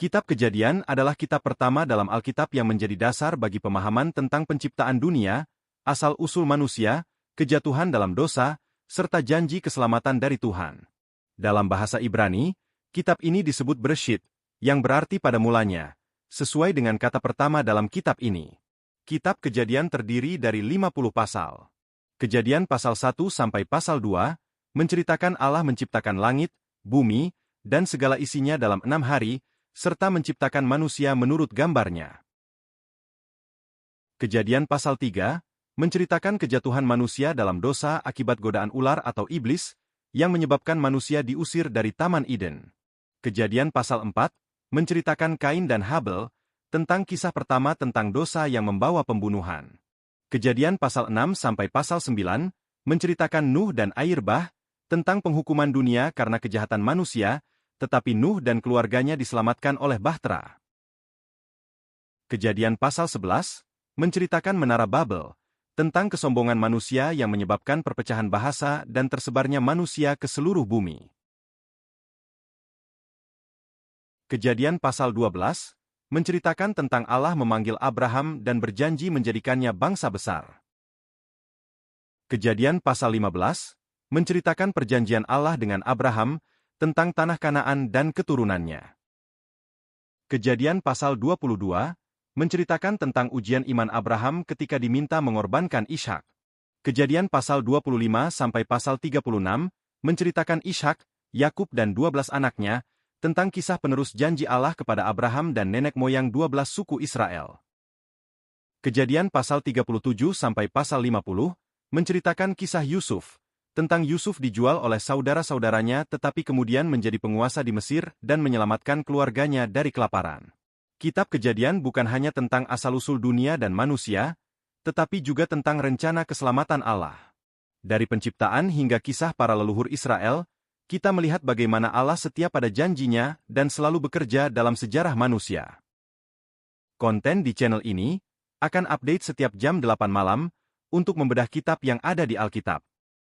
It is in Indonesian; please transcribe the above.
Kitab Kejadian adalah kitab pertama dalam Alkitab yang menjadi dasar bagi pemahaman tentang penciptaan dunia, asal-usul manusia, kejatuhan dalam dosa, serta janji keselamatan dari Tuhan. Dalam bahasa Ibrani, kitab ini disebut Bereshit, yang berarti pada mulanya, sesuai dengan kata pertama dalam kitab ini. Kitab Kejadian terdiri dari 50 pasal. Kejadian pasal 1 sampai pasal 2, menceritakan Allah menciptakan langit, bumi, dan segala isinya dalam 6 hari, serta menciptakan manusia menurut gambarnya. Kejadian pasal 3, menceritakan kejatuhan manusia dalam dosa akibat godaan ular atau iblis, yang menyebabkan manusia diusir dari Taman Eden. Kejadian pasal 4, menceritakan Kain dan Habel, tentang kisah pertama tentang dosa yang membawa pembunuhan. Kejadian pasal 6 sampai pasal 9, menceritakan Nuh dan air bah, tentang penghukuman dunia karena kejahatan manusia, tetapi Nuh dan keluarganya diselamatkan oleh bahtera. Kejadian pasal 11, menceritakan Menara Babel, tentang kesombongan manusia yang menyebabkan perpecahan bahasa dan tersebarnya manusia ke seluruh bumi. Kejadian pasal 12, menceritakan tentang Allah memanggil Abraham dan berjanji menjadikannya bangsa besar. Kejadian pasal 15, menceritakan perjanjian Allah dengan Abraham, tentang tanah Kanaan dan keturunannya. Kejadian pasal 22, menceritakan tentang ujian iman Abraham ketika diminta mengorbankan Ishak. Kejadian pasal 25 sampai pasal 36, menceritakan Ishak, Yakub dan 12 anaknya, tentang kisah penerus janji Allah kepada Abraham dan nenek moyang 12 suku Israel. Kejadian pasal 37 sampai pasal 50, menceritakan kisah Yusuf, tentang Yusuf dijual oleh saudara-saudaranya tetapi kemudian menjadi penguasa di Mesir dan menyelamatkan keluarganya dari kelaparan. Kitab Kejadian bukan hanya tentang asal-usul dunia dan manusia, tetapi juga tentang rencana keselamatan Allah. Dari penciptaan hingga kisah para leluhur Israel, kita melihat bagaimana Allah setia pada janjinya dan selalu bekerja dalam sejarah manusia. Konten di channel ini akan update setiap jam 8 malam untuk membedah kitab yang ada di Alkitab.